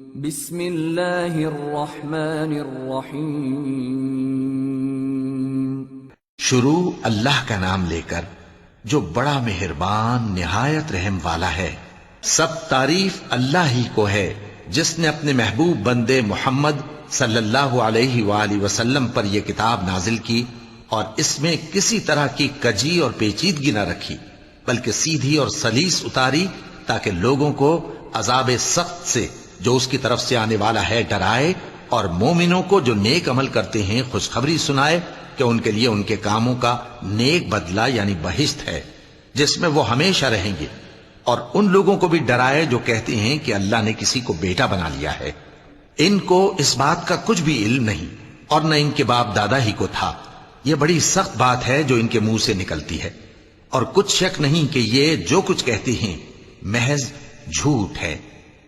بسم اللہ الرحمن الرحیم۔ شروع اللہ کا نام لے کر جو بڑا مہربان نہایت رحم والا ہے۔ سب تعریف اللہ ہی کو ہے جس نے اپنے محبوب بندے محمد صلی اللہ علیہ وآلہ وسلم پر یہ کتاب نازل کی اور اس میں کسی طرح کی کجی اور پیچیدگی نہ رکھی، بلکہ سیدھی اور سلیس اتاری تاکہ لوگوں کو عذاب سخت سے جو اس کی طرف سے آنے والا ہے ڈرائے، اور مومنوں کو جو نیک عمل کرتے ہیں خوشخبری سنائے کہ ان کے لیے ان کے کاموں کا نیک بدلہ یعنی بہشت ہے جس میں وہ ہمیشہ رہیں گے، اور ان لوگوں کو بھی ڈرائے جو کہتے ہیں کہ اللہ نے کسی کو بیٹا بنا لیا ہے۔ ان کو اس بات کا کچھ بھی علم نہیں اور نہ ان کے باپ دادا ہی کو تھا۔ یہ بڑی سخت بات ہے جو ان کے منہ سے نکلتی ہے، اور کچھ شک نہیں کہ یہ جو کچھ کہتے ہیں محض جھوٹ ہے۔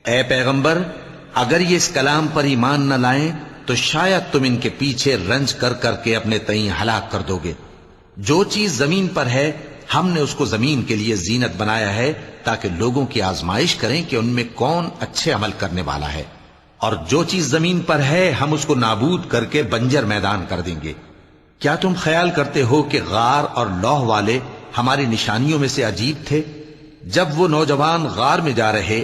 اے پیغمبر، اگر یہ اس کلام پر ایمان نہ لائیں تو شاید تم ان کے پیچھے رنج کر کر کے اپنے تئیں ہلاک کر دو گے۔ جو چیز زمین پر ہے ہم نے اس کو زمین کے لیے زینت بنایا ہے تاکہ لوگوں کی آزمائش کریں کہ ان میں کون اچھے عمل کرنے والا ہے، اور جو چیز زمین پر ہے ہم اس کو نابود کر کے بنجر میدان کر دیں گے۔ کیا تم خیال کرتے ہو کہ غار اور لوح والے ہماری نشانیوں میں سے عجیب تھے؟ جب وہ نوجوان غار میں جا رہے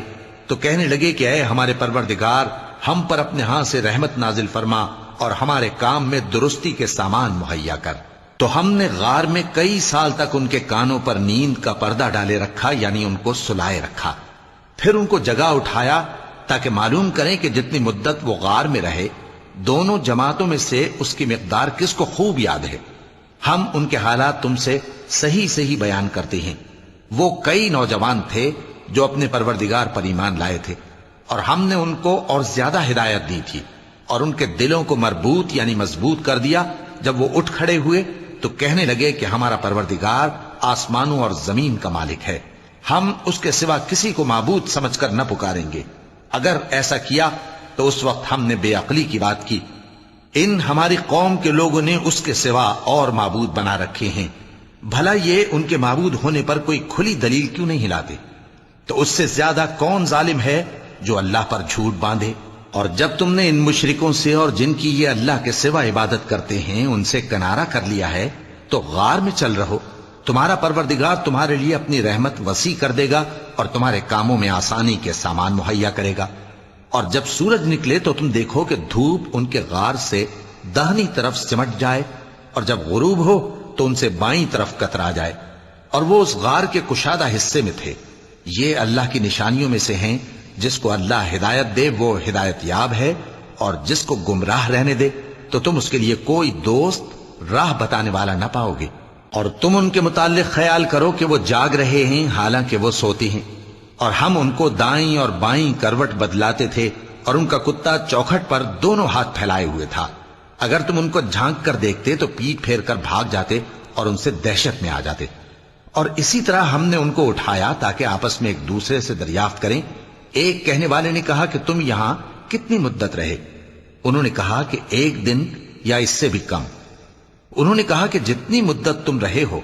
تو کہنے لگے کہ اے ہمارے پروردگار، ہم پر اپنے ہاں سے رحمت نازل فرما اور ہمارے کام میں درستی کے سامان مہیا کر۔ تو ہم نے غار میں کئی سال تک ان کے کانوں پر نیند کا پردہ ڈالے رکھا، یعنی ان کو سلائے رکھا، پھر ان کو جگا اٹھایا تاکہ معلوم کریں کہ جتنی مدت وہ غار میں رہے دونوں جماعتوں میں سے اس کی مقدار کس کو خوب یاد ہے۔ ہم ان کے حالات تم سے صحیح صحیح بیان کرتے ہیں۔ وہ کئی نوجوان تھے جو اپنے پروردگار پر ایمان لائے تھے، اور ہم نے ان کو اور زیادہ ہدایت دی تھی، اور ان کے دلوں کو مربوط یعنی مضبوط کر دیا۔ جب وہ اٹھ کھڑے ہوئے تو کہنے لگے کہ ہمارا پروردگار آسمانوں اور زمین کا مالک ہے، ہم اس کے سوا کسی کو معبود سمجھ کر نہ پکاریں گے۔ اگر ایسا کیا تو اس وقت ہم نے بے عقلی کی بات کی۔ ان ہماری قوم کے لوگوں نے اس کے سوا اور معبود بنا رکھے ہیں، بھلا یہ ان کے معبود ہونے پر کوئی کھلی دلیل کیوں نہیں ہلاتے؟ تو اس سے زیادہ کون ظالم ہے جو اللہ پر جھوٹ باندھے؟ اور جب تم نے ان مشرکوں سے اور جن کی یہ اللہ کے سوا عبادت کرتے ہیں ان سے کنارہ کر لیا ہے تو غار میں چل رہو، تمہارا پروردگار تمہارے لیے اپنی رحمت وسیع کر دے گا اور تمہارے کاموں میں آسانی کے سامان مہیا کرے گا۔ اور جب سورج نکلے تو تم دیکھو کہ دھوپ ان کے غار سے داہنی طرف سمٹ جائے، اور جب غروب ہو تو ان سے بائیں طرف کترا جائے، اور وہ اس غار کے کشادہ حصے میں تھے۔ یہ اللہ کی نشانیوں میں سے ہیں، جس کو اللہ ہدایت دے وہ ہدایت یاب ہے، اور جس کو گمراہ رہنے دے تو تم اس کے لیے کوئی دوست راہ بتانے والا نہ پاؤ گے۔ اور تم ان کے متعلق خیال کرو کہ وہ جاگ رہے ہیں حالانکہ وہ سوتے ہیں، اور ہم ان کو دائیں اور بائیں کروٹ بدلاتے تھے، اور ان کا کتا چوکھٹ پر دونوں ہاتھ پھیلائے ہوئے تھا۔ اگر تم ان کو جھانک کر دیکھتے تو پیٹ پھیر کر بھاگ جاتے اور ان سے دہشت میں آ جاتے۔ اور اسی طرح ہم نے ان کو اٹھایا تاکہ آپس میں ایک دوسرے سے دریافت کریں۔ ایک کہنے والے نے کہا کہ تم یہاں کتنی مدت رہے؟ انہوں نے کہا کہ 1 دن یا اس سے بھی کم۔ انہوں نے کہا کہ جتنی مدت تم رہے ہو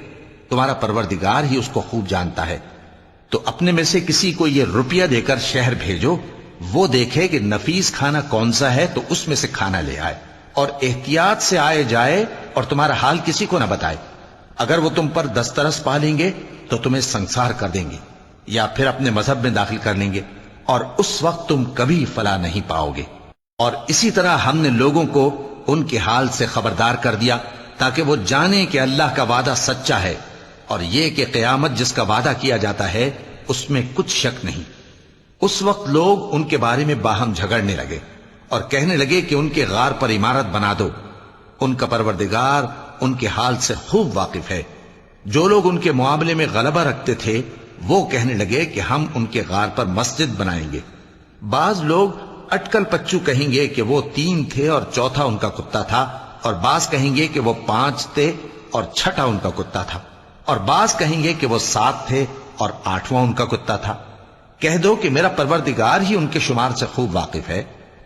تمہارا پروردگار ہی اس کو خوب جانتا ہے، تو اپنے میں سے کسی کو یہ روپیہ دے کر شہر بھیجو، وہ دیکھے کہ نفیس کھانا کون سا ہے تو اس میں سے کھانا لے آئے، اور احتیاط سے آئے جائے اور تمہارا حال کسی کو نہ بتائے۔ اگر وہ تم پر دسترس پا لیں گے تو تمہیں سنسار کر دیں گے یا پھر اپنے مذہب میں داخل کر لیں گے، اور اس وقت تم کبھی فلاح نہیں پاؤ گے۔ اور اسی طرح ہم نے لوگوں کو ان کے حال سے خبردار کر دیا تاکہ وہ جانیں کہ اللہ کا وعدہ سچا ہے، اور یہ کہ قیامت جس کا وعدہ کیا جاتا ہے اس میں کچھ شک نہیں۔ اس وقت لوگ ان کے بارے میں باہم جھگڑنے لگے اور کہنے لگے کہ ان کے غار پر عمارت بنا دو۔ ان کا پروردگار ان کے حال سے خوب واقف ہے۔ جو لوگ ان کے معاملے میں غلبہ رکھتے تھے وہ کہنے لگے کہ ہم ان کے غار پر مسجد بنائیں گے۔ بعض لوگ اٹکل پچو کہیں گے کہ وہ 3 تھے اور چوتھا ان کا کتا تھا، اور بعض کہیں گے کہ وہ 5 تھے اور چھٹا ان کا کتا تھا، اور بعض کہیں گے کہ وہ 7 تھے اور 8واں ان کا کتا تھا۔ کہہ دو کہ میرا پروردگار ہی ان کے شمار سے خوب واقف ہے،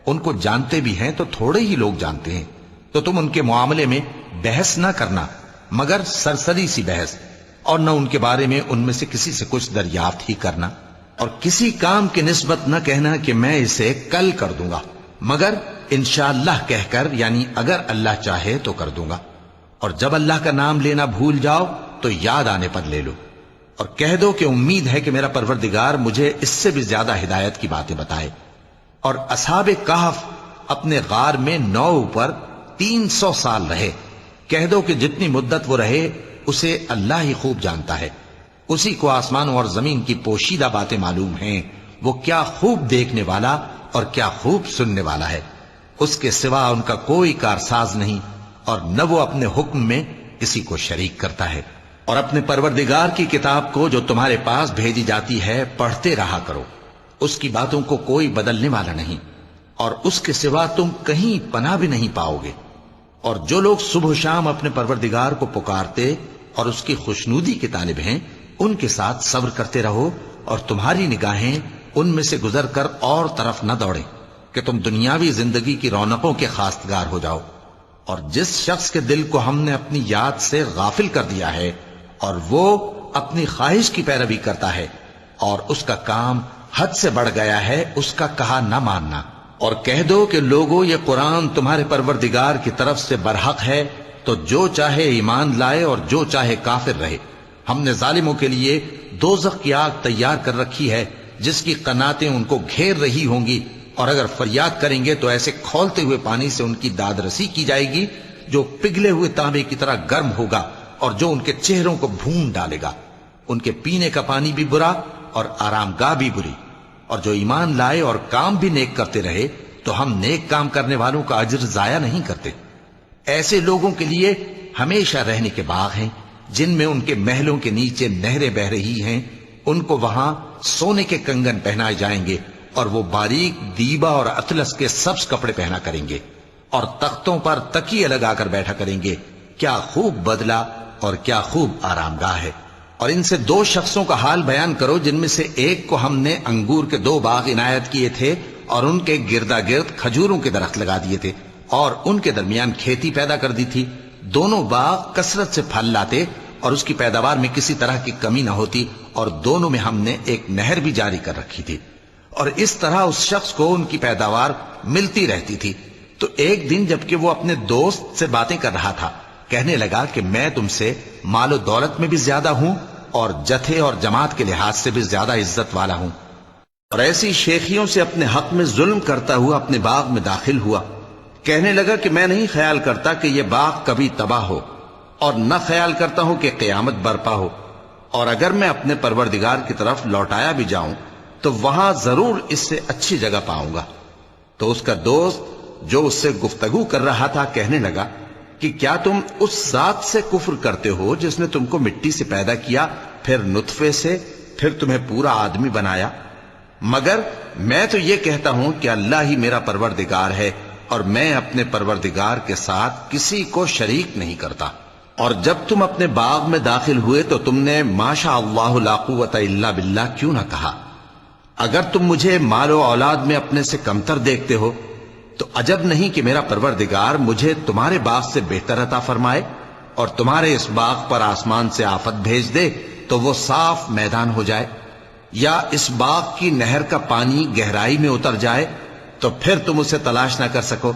ان کو جانتے بھی ہیں تو تھوڑے ہی لوگ جانتے ہیں۔ تو تم ان کے معاملے میں بحث نہ کرنا مگر سرسری سی بحث، اور نہ ان کے بارے میں ان میں سے کسی سے کچھ دریافت ہی کرنا۔ اور کسی کام کی نسبت نہ کہنا کہ میں اسے کل کر دوں گا، مگر انشاءاللہ کہہ کر، یعنی اگر اللہ چاہے تو کر دوں گا۔ اور جب اللہ کا نام لینا بھول جاؤ تو یاد آنے پر لے لو، اور کہہ دو کہ امید ہے کہ میرا پروردگار مجھے اس سے بھی زیادہ ہدایت کی باتیں بتائے۔ اور اصحاب کہف اپنے غار میں 9 پر 300 سال رہے۔ کہہ دو کہ جتنی مدت وہ رہے اسے اللہ ہی خوب جانتا ہے، اسی کو آسمانوں اور زمین کی پوشیدہ باتیں معلوم ہیں، وہ کیا خوب دیکھنے والا اور کیا خوب سننے والا ہے۔ اس کے سوا ان کا کوئی کارساز نہیں، اور نہ وہ اپنے حکم میں کسی کو شریک کرتا ہے۔ اور اپنے پروردگار کی کتاب کو جو تمہارے پاس بھیجی جاتی ہے پڑھتے رہا کرو، اس کی باتوں کو کوئی بدلنے والا نہیں، اور اس کے سوا تم کہیں پناہ بھی نہیں پاؤ گے۔ اور جو لوگ صبح و شام اپنے پروردگار کو پکارتے اور اس کی خوشنودی کے طالب ہیں، ان کے ساتھ صبر کرتے رہو، اور تمہاری نگاہیں ان میں سے گزر کر اور طرف نہ دوڑیں کہ تم دنیاوی زندگی کی رونقوں کے خواستگار ہو جاؤ۔ اور جس شخص کے دل کو ہم نے اپنی یاد سے غافل کر دیا ہے اور وہ اپنی خواہش کی پیروی کرتا ہے اور اس کا کام حد سے بڑھ گیا ہے، اس کا کہا نہ ماننا۔ اور کہہ دو کہ لوگو یہ قرآن تمہارے پروردگار کی طرف سے برحق ہے، تو جو چاہے ایمان لائے اور جو چاہے کافر رہے۔ ہم نے ظالموں کے لیے دوزخ کی آگ تیار کر رکھی ہے جس کی قناتیں ان کو گھیر رہی ہوں گی، اور اگر فریاد کریں گے تو ایسے کھولتے ہوئے پانی سے ان کی داد رسی کی جائے گی جو پگھلے ہوئے تانبے کی طرح گرم ہوگا، اور جو ان کے چہروں کو بھون ڈالے گا۔ ان کے پینے کا پانی بھی برا اور آرام گاہ بھی بری۔ اور جو ایمان لائے اور کام بھی نیک کرتے رہے تو ہم نیک کام کرنے والوں کا اجر ضائع نہیں کرتے۔ ایسے لوگوں کے لیے ہمیشہ رہنے کے باغ ہیں جن میں ان کے محلوں کے نیچے نہریں بہ رہی ہیں، ان کو وہاں سونے کے کنگن پہنائے جائیں گے، اور وہ باریک دیبا اور اطلس کے سبز کپڑے پہنا کریں گے، اور تختوں پر تکیے لگا کر بیٹھا کریں گے۔ کیا خوب بدلہ اور کیا خوب آرام گاہ ہے۔ اور ان سے 2 شخصوں کا حال بیان کرو جن میں سے ایک کو ہم نے انگور کے 2 باغ عنایت کیے تھے، اور ان کے گردا گرد کھجوروں کے درخت لگا دیے تھے، اور ان کے درمیان کھیتی پیدا کر دی تھی۔ دونوں باغ کثرت سے پھل لاتے اور اس کی پیداوار میں کسی طرح کی کمی نہ ہوتی، اور دونوں میں ہم نے ایک نہر بھی جاری کر رکھی تھی، اور اس طرح اس شخص کو ان کی پیداوار ملتی رہتی تھی۔ تو ایک دن جبکہ وہ اپنے دوست سے باتیں کر رہا تھا، کہنے لگا کہ میں تم سے مال و دولت میں بھی زیادہ ہوں اور جتھے اور جماعت کے لحاظ سے بھی زیادہ عزت والا ہوں، اور ایسی شیخیوں سے اپنے حق میں ظلم کرتا ہوا اپنے باغ میں داخل ہوا۔ کہنے لگا کہ میں نہیں خیال کرتا کہ یہ باغ کبھی تباہ ہو، اور نہ خیال کرتا ہوں کہ قیامت برپا ہو، اور اگر میں اپنے پروردگار کی طرف لوٹایا بھی جاؤں تو وہاں ضرور اس سے اچھی جگہ پاؤں گا۔ تو اس کا دوست جو اس سے گفتگو کر رہا تھا کہنے لگا کہ کیا تم اس ذات سے کفر کرتے ہو جس نے تم کو مٹی سے پیدا کیا، پھر نطفے سے، پھر تمہیں پورا آدمی بنایا؟ مگر میں تو یہ کہتا ہوں کہ اللہ ہی میرا پروردگار ہے، اور میں اپنے پروردگار کے ساتھ کسی کو شریک نہیں کرتا۔ اور جب تم اپنے باغ میں داخل ہوئے تو تم نے ماشاء اللہ لا قوت الا باللہ کیوں نہ کہا؟ اگر تم مجھے مال و اولاد میں اپنے سے کمتر دیکھتے ہو تو عجب نہیں کہ میرا پروردگار مجھے تمہارے باغ سے بہتر عطا فرمائے، اور تمہارے اس باغ پر آسمان سے آفت بھیج دے تو وہ صاف میدان ہو جائے، یا اس باغ کی نہر کا پانی گہرائی میں اتر جائے تو پھر تم اسے تلاش نہ کر سکو،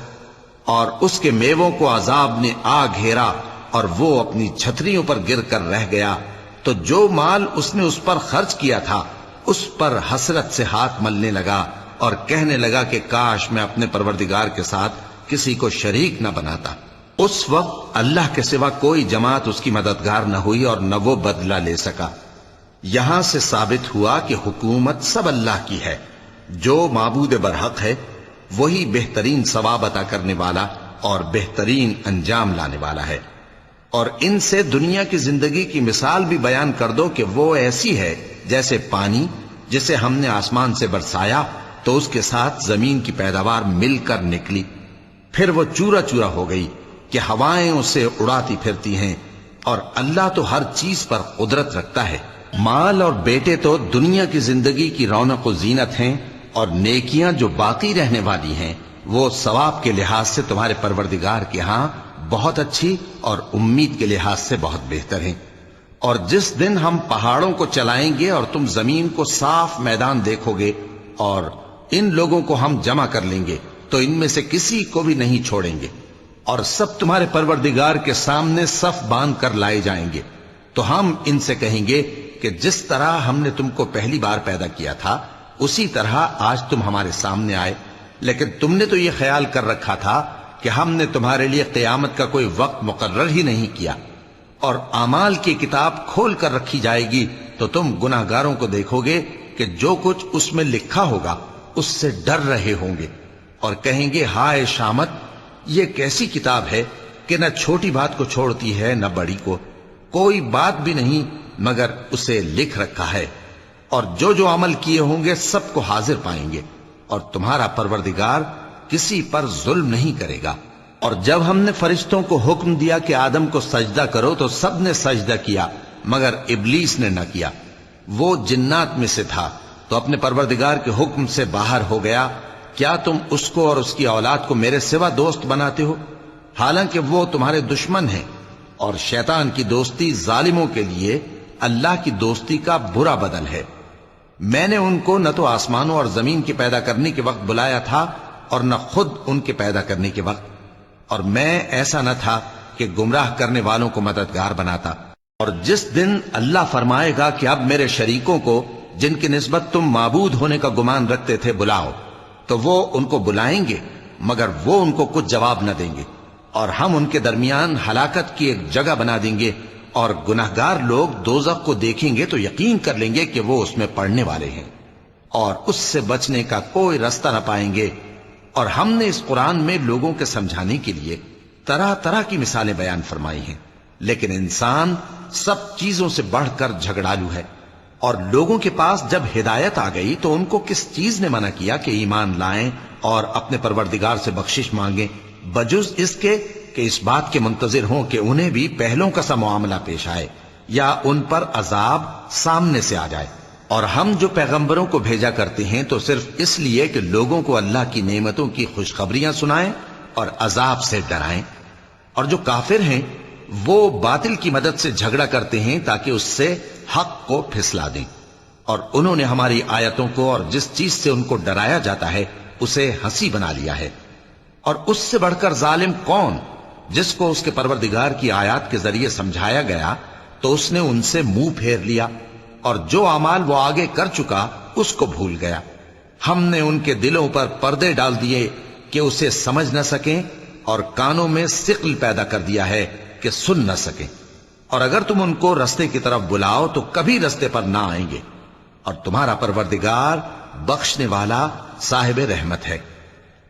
اور اس کے میووں کو عذاب نے آ گھیرا اور وہ اپنی چھتریوں پر گر کر رہ گیا، تو جو مال اس نے اس پر خرچ کیا تھا اس پر حسرت سے ہاتھ ملنے لگا اور کہنے لگا کہ کاش میں اپنے پروردگار کے ساتھ کسی کو شریک نہ بناتا۔ اس وقت اللہ کے سوا کوئی جماعت اس کی مددگار نہ ہوئی اور نہ وہ بدلہ لے سکا۔ یہاں سے ثابت ہوا کہ حکومت سب اللہ کی ہے، جو معبود برحق ہے وہی بہترین ثواب عطا کرنے والا اور بہترین انجام لانے والا ہے۔ اور ان سے دنیا کی زندگی کی مثال بھی بیان کر دو کہ وہ ایسی ہے جیسے پانی جسے ہم نے آسمان سے برسایا تو اس کے ساتھ زمین کی پیداوار مل کر نکلی، پھر وہ چورا چورا ہو گئی کہ ہوائیں اسے اڑاتی پھرتی ہیں، اور اللہ تو ہر چیز پر قدرت رکھتا ہے۔ مال اور بیٹے تو دنیا کی زندگی کی رونق و زینت ہیں، اور نیکیاں جو باقی رہنے والی ہیں وہ ثواب کے لحاظ سے تمہارے پروردگار کے ہاں بہت اچھی اور امید کے لحاظ سے بہت بہتر ہیں۔ اور جس دن ہم پہاڑوں کو چلائیں گے اور تم زمین کو صاف میدان دیکھو گے اور ان لوگوں کو ہم جمع کر لیں گے تو ان میں سے کسی کو بھی نہیں چھوڑیں گے، اور سب تمہارے پروردگار کے سامنے صف باندھ کر لائے جائیں گے، تو ہم ان سے کہیں گے کہ جس طرح ہم نے تم کو پہلی بار پیدا کیا تھا اسی طرح آج تم ہمارے سامنے آئے، لیکن تم نے تو یہ خیال کر رکھا تھا کہ ہم نے تمہارے لیے قیامت کا کوئی وقت مقرر ہی نہیں کیا، اور اعمال کی کتاب کھول کر رکھی جائے گی تو تم گناہگاروں کو دیکھو گے کہ جو کچھ اس میں لکھا ہوگا اس سے ڈر رہے ہوں گے، اور کہیں گے ہائے شامت، یہ کیسی کتاب ہے کہ نہ چھوٹی بات کو چھوڑتی ہے نہ بڑی کو، کوئی بات بھی نہیں مگر اسے لکھ رکھا ہے، اور جو جو عمل کیے ہوں گے سب کو حاضر پائیں گے، اور تمہارا پروردگار کسی پر ظلم نہیں کرے گا۔ اور جب ہم نے فرشتوں کو حکم دیا کہ آدم کو سجدہ کرو تو سب نے سجدہ کیا مگر ابلیس نے نہ کیا، وہ جنات میں سے تھا تو اپنے پروردگار کے حکم سے باہر ہو گیا۔ کیا تم اس کو اور اس کی اولاد کو میرے سوا دوست بناتے ہو، حالانکہ وہ تمہارے دشمن ہیں، اور شیطان کی دوستی ظالموں کے لیے اللہ کی دوستی کا برا بدل ہے۔ میں نے ان کو نہ تو آسمانوں اور زمین کے پیدا کرنے کے وقت بلایا تھا اور نہ خود ان کے پیدا کرنے کے وقت، اور میں ایسا نہ تھا کہ گمراہ کرنے والوں کو مددگار بناتا۔ اور جس دن اللہ فرمائے گا کہ اب میرے شریکوں کو جن کی نسبت تم معبود ہونے کا گمان رکھتے تھے بلاؤ، تو وہ ان کو بلائیں گے مگر وہ ان کو کچھ جواب نہ دیں گے، اور ہم ان کے درمیان ہلاکت کی ایک جگہ بنا دیں گے، اور گناہگار لوگ دوزخ کو دیکھیں گے تو یقین کر لیں گے کہ وہ اس میں پڑنے والے ہیں، اور اس سے بچنے کا کوئی راستہ نہ پائیں گے۔ اور ہم نے اس قرآن میں لوگوں کے سمجھانے کے لیے طرح طرح کی مثالیں بیان فرمائی ہیں، لیکن انسان سب چیزوں سے بڑھ کر جھگڑالو ہے، اور لوگوں کے پاس جب ہدایت آ گئی تو ان کو کس چیز نے منع کیا کہ ایمان لائیں اور اپنے پروردگار سے بخشش مانگیں، بجز اس کے کہ اس بات کے منتظر ہوں کہ انہیں بھی پہلوں کا سا معاملہ پیش آئے یا ان پر عذاب سامنے سے آ جائے۔ اور ہم جو پیغمبروں کو بھیجا کرتے ہیں تو صرف اس لیے کہ لوگوں کو اللہ کی نعمتوں کی خوشخبریاں سنائیں اور عذاب سے ڈرائیں، اور جو کافر ہیں وہ باطل کی مدد سے جھگڑا کرتے ہیں تاکہ اس سے حق کو پھسلا دیں، اور انہوں نے ہماری آیتوں کو اور جس چیز سے ان کو ڈرایا جاتا ہے اسے ہنسی بنا لیا ہے۔ اور اس سے بڑھ کر ظالم کون، جس کو اس کے پروردگار کی آیات کے ذریعے سمجھایا گیا تو اس نے ان سے منہ پھیر لیا، اور جو اعمال وہ آگے کر چکا اس کو بھول گیا۔ ہم نے ان کے دلوں پر پردے ڈال دیے کہ اسے سمجھ نہ سکیں، اور کانوں میں ثقل پیدا کر دیا ہے کہ سن نہ سکیں، اور اگر تم ان کو رستے کی طرف بلاؤ تو کبھی رستے پر نہ آئیں گے، اور تمہارا پروردگار بخشنے والا صاحب رحمت ہے۔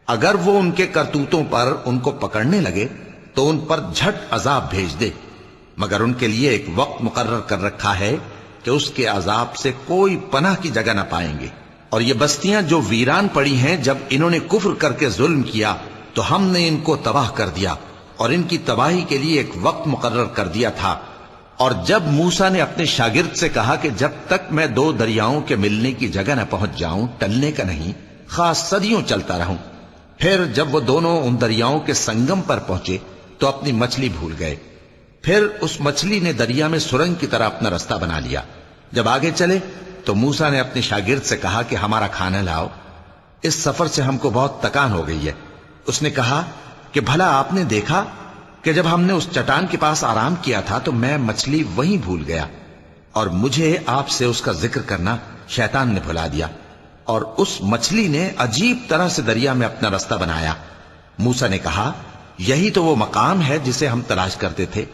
اگر وہ ان کے کرتوتوں پر ان کو پکڑنے لگے تو ان پر جھٹ عذاب بھیج دے، مگر ان کے لیے ایک وقت مقرر کر رکھا ہے کہ اس کے عذاب سے کوئی پناہ کی جگہ نہ پائیں گے۔ اور یہ بستیاں جو ویران پڑی ہیں، جب انہوں نے کفر کر کے ظلم کیا تو ہم نے ان کو تباہ کر دیا، اور ان کی تباہی کے لیے ایک وقت مقرر کر دیا تھا۔ اور جب موسیٰ نے اپنے شاگرد سے کہا کہ جب تک میں دو دریاؤں کے ملنے کی جگہ نہ پہنچ جاؤں ٹلنے کا نہیں، خاص صدیوں چلتا رہوں، پھر جب وہ دونوں ان دریاؤں کے سنگم پر پہنچے تو اپنی مچھلی بھول گئے، پھر اس مچھلی نے دریا میں سرنگ کی طرح اپنا رستہ بنا لیا۔ جب آگے چلے تو موسیٰ نے اپنے شاگرد سے کہا کہ ہمارا کھانا لاؤ، اس سفر سے ہم کو بہت تکان ہو گئی ہے۔ اس نے کہا کہ بھلا آپ نے دیکھا کہ جب ہم نے اس چٹان کے پاس آرام کیا تھا تو میں مچھلی وہیں بھول گیا، اور مجھے آپ سے اس کا ذکر کرنا شیطان نے بھلا دیا، اور اس مچھلی نے عجیب طرح سے دریا میں اپنا رستہ بنایا۔ موسیٰ نے کہا یہی تو وہ مقام ہے جسے ہم تلاش کرتے تھے،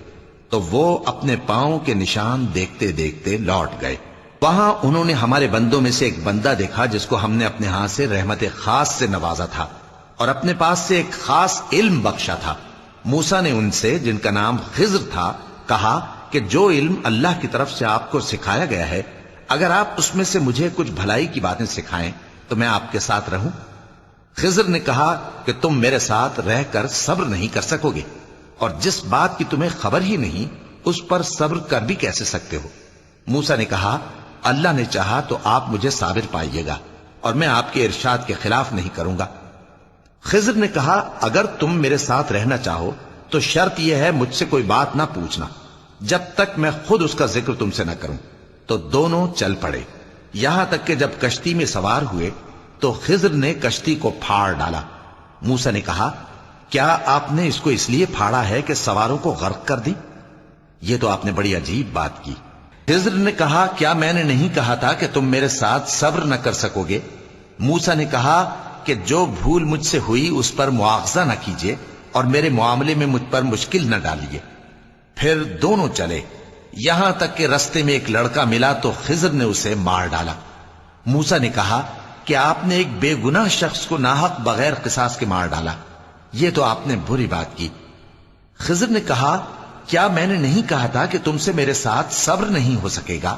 تو وہ اپنے پاؤں کے نشان دیکھتے دیکھتے لوٹ گئے۔ وہاں انہوں نے ہمارے بندوں میں سے ایک بندہ دیکھا جس کو ہم نے اپنے ہاتھ سے رحمت خاص سے نوازا تھا اور اپنے پاس سے ایک خاص علم بخشا تھا۔ موسیٰ نے ان سے جن کا نام خضر تھا کہا کہ جو علم اللہ کی طرف سے آپ کو سکھایا گیا ہے، اگر آپ اس میں سے مجھے کچھ بھلائی کی باتیں سکھائیں تو میں آپ کے ساتھ رہوں۔ خضر نے کہا کہ تم میرے ساتھ رہ کر صبر نہیں کر سکو گے، اور جس بات کی تمہیں خبر ہی نہیں اس پر صبر کر بھی کیسے سکتے ہو؟ موسیٰ نے کہا اللہ نے چاہا تو آپ مجھے صابر پائیے گا، اور میں آپ کے ارشاد کے خلاف نہیں کروں گا۔ خضر نے کہا اگر تم میرے ساتھ رہنا چاہو تو شرط یہ ہے مجھ سے کوئی بات نہ پوچھنا، جب تک میں خود اس کا ذکر تم سے نہ کروں۔ تو دونوں چل پڑے، یہاں تک کہ جب کشتی میں سوار ہوئے تو خضر نے کشتی کو پھاڑ ڈالا۔ موسیٰ نے کہا، کیا آپ نے اس کو اس لیے پھاڑا ہے کہ سواروں کو غرق کر دی؟ یہ تو آپ نے بڑی عجیب بات کی۔ خضر نے کہا، کیا میں نے نہیں کہا تھا کہ تم میرے ساتھ صبر نہ کر سکو گے؟ موسیٰ نے کہا کہ جو بھول مجھ سے ہوئی اس پر مواخذہ نہ کیجیے اور میرے معاملے میں مجھ پر مشکل نہ ڈالیے۔ پھر دونوں چلے، یہاں تک کہ رستے میں ایک لڑکا ملا تو خضر نے اسے مار ڈالا۔ موسیٰ نے کہا کہ آپ نے ایک بے گناہ شخص کو ناحق بغیر قصاص کے مار ڈالا، یہ تو آپ نے بری بات کی۔ خضر نے کہا، کیا میں نے نہیں کہا تھا کہ تم سے میرے ساتھ صبر نہیں ہو سکے گا؟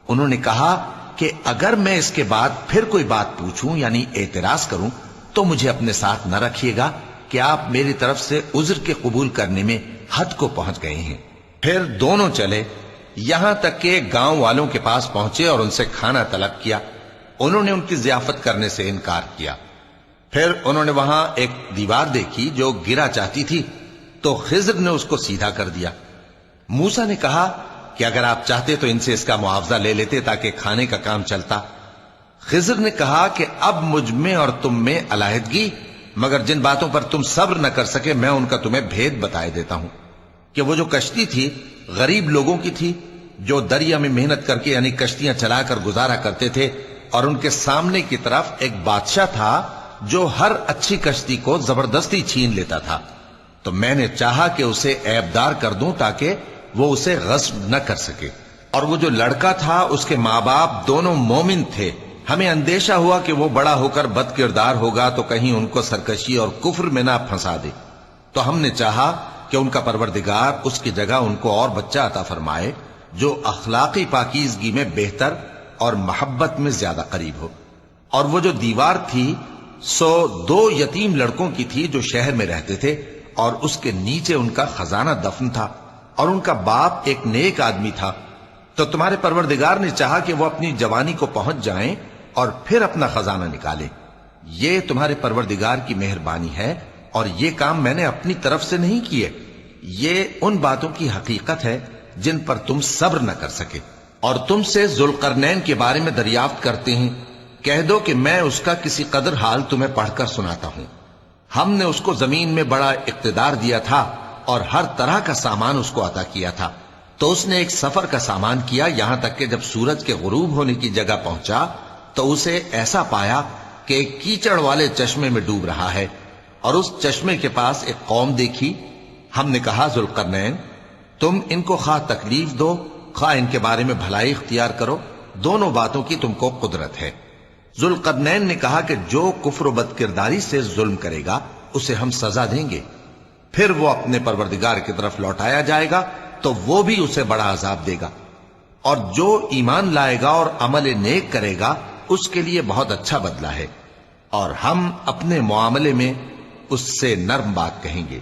انہوں نے کہا کہ اگر میں اس کے بعد پھر کوئی بات پوچھوں یعنی اعتراض کروں تو مجھے اپنے ساتھ نہ رکھیے گا کہ آپ میری طرف سے عذر کے قبول کرنے میں حد کو پہنچ گئے ہیں۔ پھر دونوں چلے، یہاں تک کہ گاؤں والوں کے پاس پہنچے اور ان سے کھانا طلب کیا۔ انہوں نے ان کی ضیافت کرنے سے انکار کیا۔ پھر انہوں نے وہاں ایک دیوار دیکھی جو گرا چاہتی تھی تو خضر نے اس کو سیدھا کر دیا۔ موسیٰ نے کہا کہ اگر آپ چاہتے تو ان سے اس کا معاوضہ لے لیتے تاکہ کھانے کا کام چلتا۔ خضر نے کہا کہ اب مجھ میں اور تم میں علیحدگی، مگر جن باتوں پر تم صبر نہ کر سکے میں ان کا تمہیں بھید بتائے دیتا ہوں کہ وہ جو کشتی تھی غریب لوگوں کی تھی جو دریا میں محنت کر کے یعنی کشتیاں چلا کر گزارا کرتے تھے، اور ان کے سامنے کی طرف ایک بادشاہ تھا جو ہر اچھی کشتی کو زبردستی چھین لیتا تھا۔ تو میں نے چاہا کہ اسے عیبدار کر دوں تاکہ وہ اسے غصب نہ کر سکے، اور وہ جو لڑکا تھا اس کے ماں باپ دونوں مومن تھے۔ ہمیں اندیشہ ہوا کہ وہ بڑا ہو کر بد کردار ہوگا تو کہیں ان کو سرکشی اور کفر میں نہ پھنسا دے، تو ہم نے چاہا کہ ان کا پروردگار اس کی جگہ ان کو اور بچہ عطا فرمائے جو اخلاقی پاکیزگی میں بہتر اور محبت میں زیادہ قریب ہو۔ اور وہ جو دیوار تھی سو 2 یتیم لڑکوں کی تھی جو شہر میں رہتے تھے، اور اس کے نیچے ان کا خزانہ دفن تھا، اور ان کا باپ ایک نیک آدمی تھا۔ تو تمہارے پروردگار نے چاہا کہ وہ اپنی جوانی کو پہنچ جائیں اور پھر اپنا خزانہ نکالے۔ یہ تمہارے پروردگار کی مہربانی ہے، اور یہ کام میں نے اپنی طرف سے نہیں کیے، یہ ان باتوں کی حقیقت ہے جن پر تم صبر نہ کر سکے۔ اور تم سے ذوالقرنین کے بارے میں دریافت کرتے ہیں، کہہ دو کہ میں اس کا کسی قدر حال تمہیں پڑھ کر سناتا ہوں۔ ہم نے اس کو زمین میں بڑا اقتدار دیا تھا اور ہر طرح کا سامان اس کو عطا کیا تھا۔ تو اس نے ایک سفر کا سامان کیا، یہاں تک کہ جب سورج کے غروب ہونے کی جگہ پہنچا تو اسے ایسا پایا کہ ایک کیچڑ والے چشمے میں ڈوب رہا ہے، اور اس چشمے کے پاس ایک قوم دیکھی۔ ہم نے کہا، ذوالقرنین، تم ان کو خواہ تکلیف دو خواہ ان کے بارے میں بھلائی اختیار کرو، دونوں باتوں کی تم کو قدرت ہے۔ ذوالقرنین نے کہا کہ جو کفر و بد کرداری سے ظلم کرے گا اسے ہم سزا دیں گے، پھر وہ اپنے پروردگار کی طرف لوٹایا جائے گا تو وہ بھی اسے بڑا عذاب دے گا، اور جو ایمان لائے گا اور عمل نیک کرے گا اس کے لیے بہت اچھا بدلہ ہے، اور ہم اپنے معاملے میں اس سے نرم بات کہیں گے۔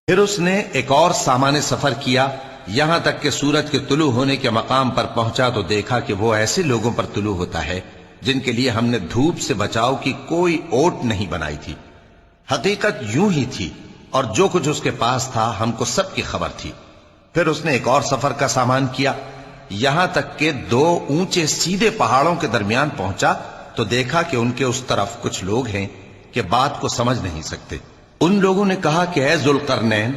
پھر اس نے ایک اور سامان سفر کیا، یہاں تک کہ سورج کے طلوع ہونے کے مقام پر پہنچا تو دیکھا کہ وہ ایسے لوگوں پر طلوع ہوتا ہے جن کے لیے ہم نے دھوپ سے بچاؤ کی کوئی اوٹ نہیں بنائی تھی۔ حقیقت یوں ہی تھی، اور جو کچھ اس کے پاس تھا ہم کو سب کی خبر تھی۔ پھر اس نے ایک اور سفر کا سامان کیا، یہاں تک کہ 2 اونچے سیدھے پہاڑوں کے درمیان پہنچا تو دیکھا کہ ان کے اس طرف کچھ لوگ ہیں کہ بات کو سمجھ نہیں سکتے۔ ان لوگوں نے کہا کہ اے ذوالقرنین،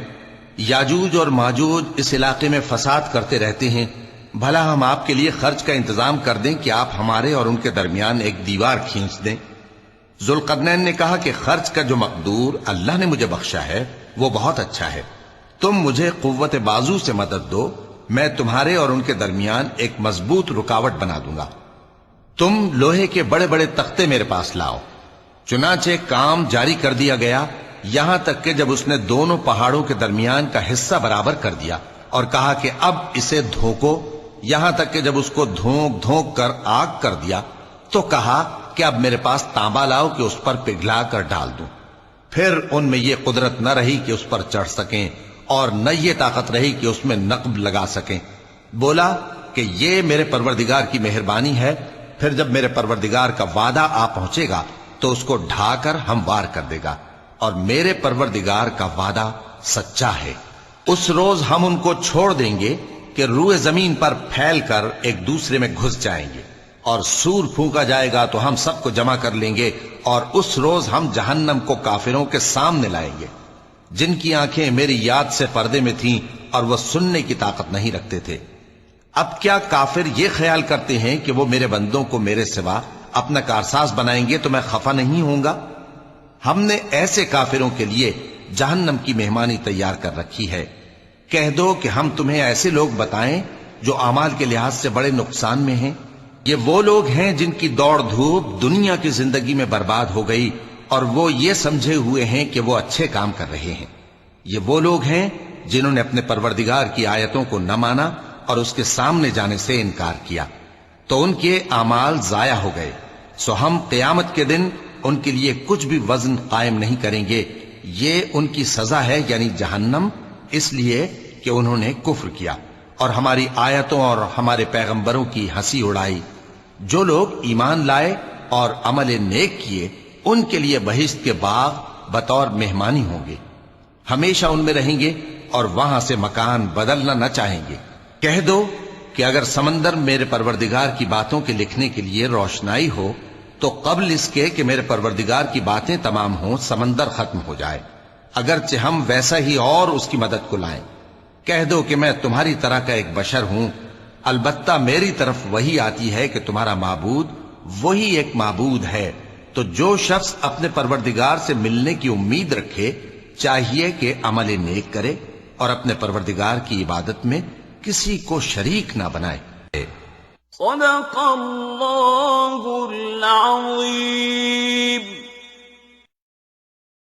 یاجوج اور ماجوج اس علاقے میں فساد کرتے رہتے ہیں، بھلا ہم آپ کے لیے خرچ کا انتظام کر دیں کہ آپ ہمارے اور ان کے درمیان ایک دیوار کھینچ دیں۔ ذوالقرنین نے کہا کہ خرچ کا جو مقدور اللہ نے مجھے بخشا ہے وہ بہت اچھا ہے، تم مجھے قوت بازو سے مدد دو، میں تمہارے اور ان کے درمیان ایک مضبوط رکاوٹ بنا دوں گا۔ تم لوہے کے بڑے بڑے تختے میرے پاس لاؤ۔ چنانچہ کام جاری کر دیا گیا، یہاں تک کہ جب اس نے دونوں پہاڑوں کے درمیان کا حصہ برابر کر دیا اور کہا کہ اب اسے دھوکو، یہاں تک کہ جب اس کو دھونک دھونک کر آگ کر دیا تو کہا کہ اب میرے پاس تانبا لاؤ کہ اس پر پگھلا کر ڈال دوں۔ پھر ان میں یہ قدرت نہ رہی کہ اس پر چڑھ سکیں، اور نہ یہ طاقت رہی کہ اس میں نقب لگا سکیں۔ بولا کہ یہ میرے پروردگار کی مہربانی ہے، پھر جب میرے پروردگار کا وعدہ آ پہنچے گا تو اس کو ڈھا کر ہموار کر دے گا، اور میرے پروردگار کا وعدہ سچا ہے۔ اس روز ہم ان کو چھوڑ دیں گے کہ روئے زمین پر پھیل کر ایک دوسرے میں گھس جائیں گے، اور سور پھونکا جائے گا تو ہم سب کو جمع کر لیں گے، اور اس روز ہم جہنم کو کافروں کے سامنے لائیں گے، جن کی آنکھیں میری یاد سے پردے میں تھیں اور وہ سننے کی طاقت نہیں رکھتے تھے۔ اب کیا کافر یہ خیال کرتے ہیں کہ وہ میرے بندوں کو میرے سوا اپنا کارساز بنائیں گے تو میں خفا نہیں ہوں گا؟ ہم نے ایسے کافروں کے لیے جہنم کی مہمانی تیار کر رکھی ہے۔ کہہ دو کہ ہم تمہیں ایسے لوگ بتائیں جو اعمال کے لحاظ سے بڑے نقصان میں ہیں؟ یہ وہ لوگ ہیں جن کی دوڑ دھوپ دنیا کی زندگی میں برباد ہو گئی اور وہ یہ سمجھے ہوئے ہیں کہ وہ اچھے کام کر رہے ہیں۔ یہ وہ لوگ ہیں جنہوں نے اپنے پروردگار کی آیتوں کو نہ مانا اور اس کے سامنے جانے سے انکار کیا، تو ان کے اعمال ضائع ہو گئے، سو ہم قیامت کے دن ان کے لیے کچھ بھی وزن قائم نہیں کریں گے۔ یہ ان کی سزا ہے، یعنی جہنم، اس لیے کہ انہوں نے کفر کیا اور ہماری آیتوں اور ہمارے پیغمبروں کی ہنسی اڑائی۔ جو لوگ ایمان لائے اور عمل نیک کیے ان کے لیے بہشت کے باغ بطور مہمانی ہوں گے، ہمیشہ ان میں رہیں گے اور وہاں سے مکان بدلنا نہ چاہیں گے۔ کہہ دو کہ اگر سمندر میرے پروردگار کی باتوں کے لکھنے کے لیے روشنائی ہو تو قبل اس کے کہ میرے پروردگار کی باتیں تمام ہوں سمندر ختم ہو جائے، اگرچہ ہم ویسا ہی اور اس کی مدد کو لائیں۔ کہہ دو کہ میں تمہاری طرح کا ایک بشر ہوں، البتہ میری طرف وہی آتی ہے کہ تمہارا معبود وہی ایک معبود ہے، تو جو شخص اپنے پروردگار سے ملنے کی امید رکھے چاہیے کہ عمل نیک کرے اور اپنے پروردگار کی عبادت میں کسی کو شریک نہ بنائے۔ صدق اللہ العظیم۔